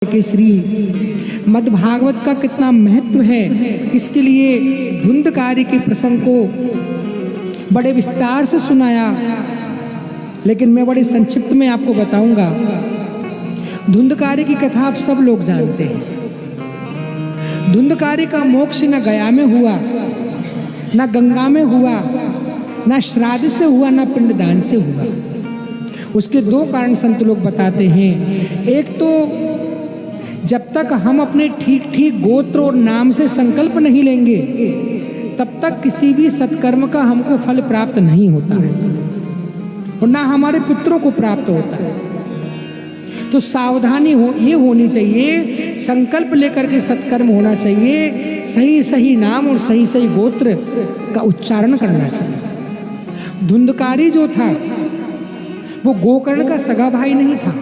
कि श्री मद्भागवत का कितना महत्व है, इसके लिए धुंधकारी के प्रसंग को बड़े विस्तार से सुनाया, लेकिन मैं बड़े संक्षिप्त में आपको बताऊंगा। धुंधकारी की कथा आप सब लोग जानते हैं। धुंधकारी का मोक्ष न गया में हुआ, न गंगा में हुआ, न श्राद्ध से हुआ, न पिंडदान से हुआ। उसके दो कारण संत लोग बताते हैं। एक तो जब तक हम अपने ठीक ठीक गोत्र और नाम से संकल्प नहीं लेंगे, तब तक किसी भी सत्कर्म का हमको फल प्राप्त नहीं होता है और ना हमारे पितरों को प्राप्त होता है। तो सावधानी ये होनी चाहिए, संकल्प लेकर के सत्कर्म होना चाहिए, सही सही नाम और सही सही गोत्र का उच्चारण करना चाहिए। धुंधकारी जो था वो गोकर्ण का सगा भाई नहीं था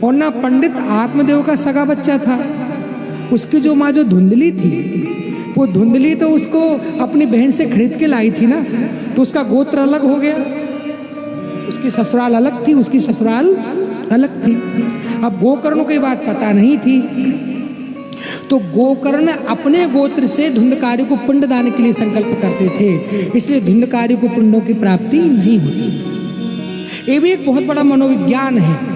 और ना पंडित आत्मदेव का सगा बच्चा था। उसकी जो माँ जो धुंधली थी, वो धुंधली तो उसको अपनी बहन से खरीद के लाई थी ना, तो उसका गोत्र अलग हो गया। उसकी ससुराल अलग थी, उसकी ससुराल अलग थी। अब गोकर्ण की बात पता नहीं थी, तो गोकर्ण अपने गोत्र से धुंधकारी को पिंड दान के लिए संकल्प करते थे, इसलिए धुंधकारी को पिंडों की प्राप्ति नहीं होती थी। ये भी एक बहुत बड़ा मनोविज्ञान है।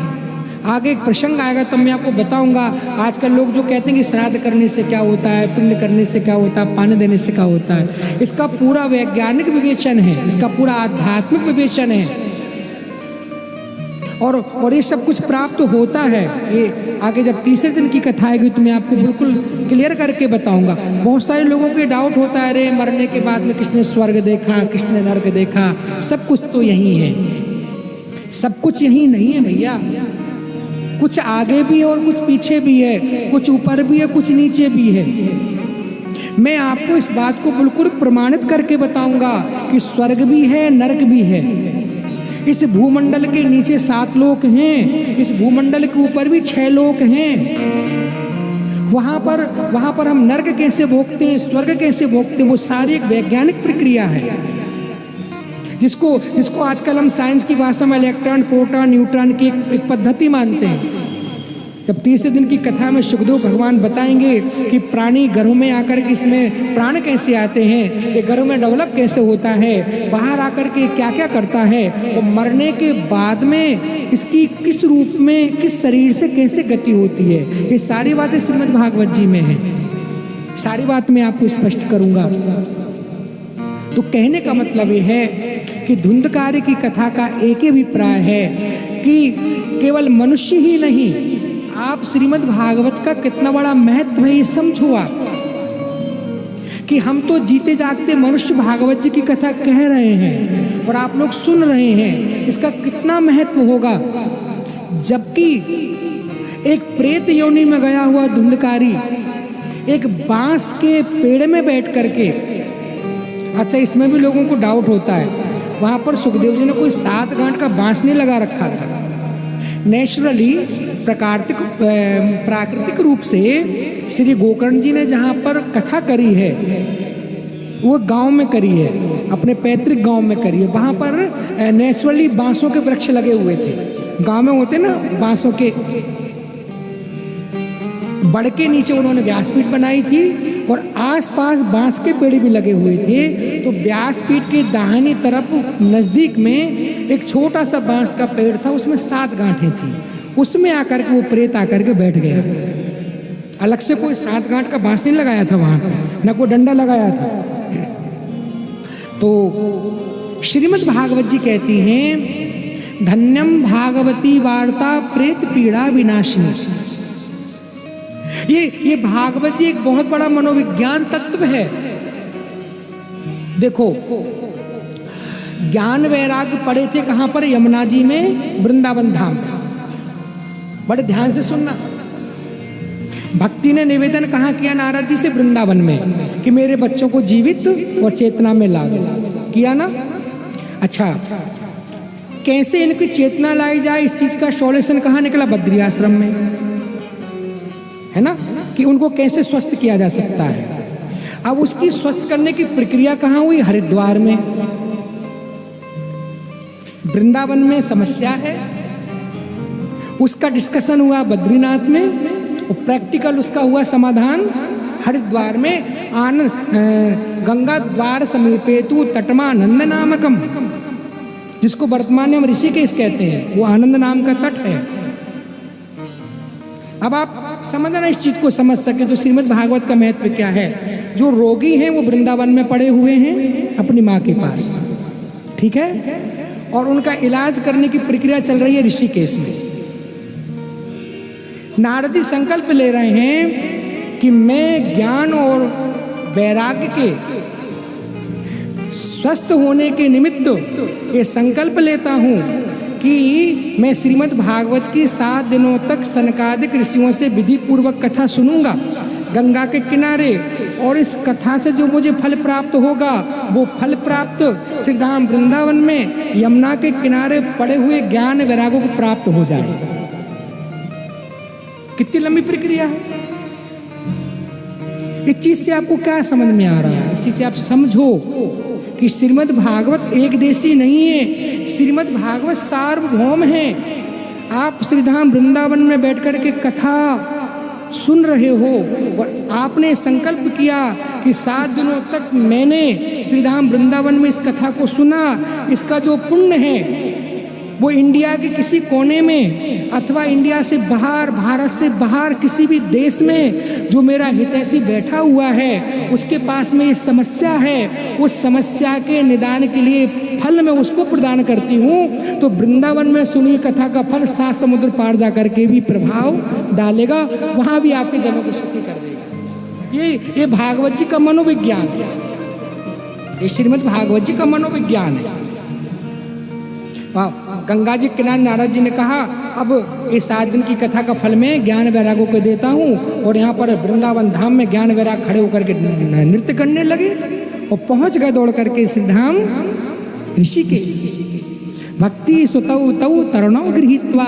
आगे एक प्रसंग आएगा तब मैं आपको बताऊंगा। आजकल लोग जो कहते हैं कि श्राद्ध करने से क्या होता है, पिंड करने से क्या होता है, पानी देने से क्या होता है, इसका पूरा वैज्ञानिक विवेचन है, इसका पूरा आध्यात्मिक विवेचन है और ये सब कुछ प्राप्त होता है। ये आगे जब तीसरे दिन की कथा आएगी तो मैं आपको बिल्कुल क्लियर करके बताऊंगा। बहुत सारे लोगों के डाउट होता है, अरे मरने के बाद में किसने स्वर्ग देखा, किसने नर्क देखा। सब कुछ तो यही है, सब कुछ यही नहीं है भैया। कुछ आगे भी है और कुछ पीछे भी है, कुछ ऊपर भी है, कुछ नीचे भी है। मैं आपको इस बात को बिल्कुल प्रमाणित करके बताऊंगा कि स्वर्ग भी है, नरक भी है। इस भूमंडल के नीचे 7 लोक हैं, इस भूमंडल के ऊपर भी 6 लोक हैं। वहां पर हम नरक कैसे भोगते हैं, स्वर्ग कैसे भोगते हैं, वो सारी एक वैज्ञानिक प्रक्रिया है, जिसको आजकल हम साइंस की भाषा में इलेक्ट्रॉन, प्रोटॉन, न्यूट्रॉन की एक पद्धति मानते हैं। जब तीसरे दिन की कथा में सुखदेव भगवान बताएंगे कि प्राणी गर्भ में आकर के इसमें प्राण कैसे आते हैं, ये गर्भ में डेवलप कैसे होता है, बाहर आकर के क्या क्या करता है, और मरने के बाद में इसकी किस रूप में, किस शरीर से कैसे गति होती है, ये सारी बातें श्रीमद् भागवत जी में है। सारी बात मैं आपको स्पष्ट करूंगा। तो कहने का मतलब ये है कि धुंधकारी की कथा का एक ही अभिप्राय है कि केवल मनुष्य ही नहीं, आप श्रीमद् भागवत का कितना बड़ा महत्व है ये समझो आप, कि हम तो जीते जागते मनुष्य भागवत जी की कथा कह रहे हैं और आप लोग सुन रहे हैं, इसका कितना महत्व होगा। जबकि एक प्रेत योनि में गया हुआ धुंधकारी एक बांस के पेड़ में बैठ करके, अच्छा इसमें भी लोगों को डाउट होता है, वहां पर सुखदेव जी ने कोई 7 गांठ का बांस नहीं लगा रखा था। नेचुरली प्राकृतिक रूप से श्री गोकर्ण जी ने जहाँ पर कथा करी है वो गांव में करी है, अपने पैतृक गांव में करी है। वहाँ पर नेचुरली बांसों के वृक्ष लगे हुए थे। गांव में होते ना बांसों के बड़ के नीचे उन्होंने व्यासपीठ बनाई थी और आसपास बांस के पेड़ भी लगे हुए थे। तो व्यासपीठ के दाहिनी तरफ नजदीक में एक छोटा सा बांस का पेड़ था, उसमें 7 गांठें थी। उसमें आकर के वो प्रेत आकर के बैठ गया। अलग से कोई 7 गांठ का बांस नहीं लगाया था वहां पर, न कोई डंडा लगाया था। तो श्रीमद् भागवत जी कहती हैं, धन्यम भागवती वार्ता प्रेत पीड़ा विनाशिनी। ये भागवत जी एक बहुत बड़ा मनोविज्ञान तत्व है। देखो, ज्ञान वैराग्य पढ़े थे कहां पर? यमुना जी में, वृंदावन धाम। बड़े ध्यान से सुनना। भक्ति ने निवेदन कहाँ किया नारद जी से? वृंदावन में, कि मेरे बच्चों को जीवित और चेतना में ला दो। किया ना? अच्छा, कैसे इनकी चेतना लाई जाए, इस चीज का सॉल्यूशन कहाँ निकला? बद्री आश्रम में, है ना, कि उनको कैसे स्वस्थ किया जा सकता है। अब उसकी स्वस्थ करने की प्रक्रिया कहाँ हुई? हरिद्वार में। वृंदावन में समस्या है उसका डिस्कशन हुआ बद्रीनाथ में और प्रैक्टिकल उसका हुआ समाधान हरिद्वार में आनंद गंगा द्वार समीपेतु तटमानंद नामकम, जिसको वर्तमान में हम ऋषिकेश कहते हैं, वो आनंद नाम का तट है। अब आप समझना इस चीज को समझ सके तो श्रीमद् भागवत का महत्व क्या है। जो रोगी हैं वो वृंदावन में पड़े हुए हैं अपनी माँ के पास, ठीक है, और उनका इलाज करने की प्रक्रिया चल रही है ऋषिकेश में। नारद जी संकल्प ले रहे हैं कि मैं ज्ञान और वैराग्य के स्वस्थ होने के निमित्त ये संकल्प लेता हूं कि मैं श्रीमद् भागवत की 7 दिनों तक सनकादिक ऋषियों से विधि पूर्वक कथा सुनूंगा गंगा के किनारे, और इस कथा से जो मुझे फल प्राप्त होगा वो फल प्राप्त श्रीधाम वृंदावन में यमुना के किनारे पड़े हुए ज्ञान वैराग्यों को प्राप्त हो जाए। कितनी लंबी प्रक्रिया है। इस चीज से आपको क्या समझ में आ रहा है? इस चीज से आप समझो कि श्रीमद् भागवत एक देशी नहीं है, श्रीमद् भागवत सार्वभौम है। आप श्रीधाम वृंदावन में बैठकर के कथा सुन रहे हो और आपने संकल्प किया कि 7 दिनों तक मैंने श्रीधाम वृंदावन में इस कथा को सुना। इसका जो पुण्य है वो इंडिया के किसी कोने में अथवा इंडिया से बाहर, भारत से बाहर किसी भी देश में जो मेरा हितैषी बैठा हुआ है उसके पास में ये समस्या है, उस समस्या के निदान के लिए फल मैं उसको प्रदान करती हूँ। तो वृंदावन में सुनी कथा का फल 7 समुद्र पार जा करके भी प्रभाव डालेगा, वहाँ भी आपके जनों को सुखी कर देगा। ये भागवत जी का मनोविज्ञान है, ये श्रीमद् भागवत जी का मनोविज्ञान है। गंगा जी किनारे नारद जी ने कहा अब इस 7 दिन की कथा का फल मैं ज्ञान वैरागों को देता हूँ, और यहाँ पर वृंदावन धाम में ज्ञान वैराग खड़े होकर के नृत्य करने लगे और पहुंच गए दौड़ करके श्रीधाम ऋषिकेश। भक्ति सुतौ तौ तरुणौ गृहीत्वा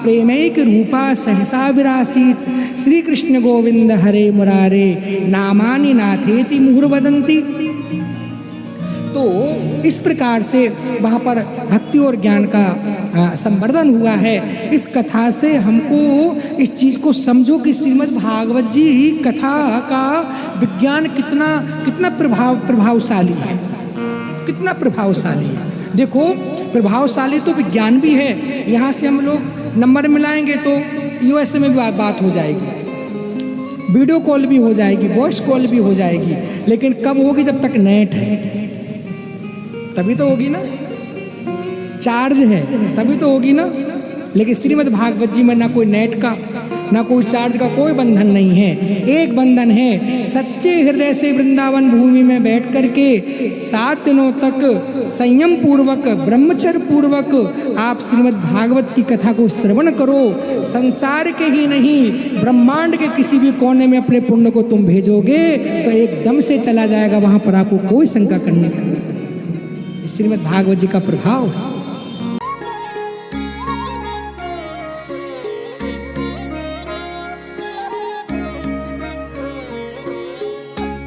प्रेमैक रूपा सहसा विरासीत श्री कृष्ण गोविंद हरे मुरारे नामानि नाथेति मुहुर्वदन्ति। तो इस प्रकार से वहाँ पर भक्ति और ज्ञान का संवर्धन हुआ है। इस कथा से हमको इस चीज को समझो कि श्रीमद् भागवत जी कथा का विज्ञान कितना प्रभावशाली है, कितना प्रभावशाली है। देखो प्रभावशाली तो विज्ञान भी है। यहाँ से हम लोग नंबर मिलाएंगे तो यूएसए में भी बात हो जाएगी, वीडियो कॉल भी हो जाएगी, वॉइस कॉल भी हो जाएगी, लेकिन कब होगी? जब तक नेट है तभी तो होगी ना, चार्ज है तभी तो होगी ना। लेकिन श्रीमद् भागवत जी में ना कोई नेट का ना कोई चार्ज का कोई बंधन नहीं है। एक बंधन है, सच्चे हृदय से वृंदावन भूमि में बैठ करके 7 दिनों तक संयम पूर्वक ब्रह्मचर्य पूर्वक आप श्रीमद् भागवत की कथा को श्रवण करो। संसार के ही नहीं ब्रह्मांड के किसी भी कोने में अपने पुण्य को तुम भेजोगे तो एकदम से चला जाएगा, वहां पर आपको कोई शंका करने की। श्रीमद् भागवत जी का प्रभाव है।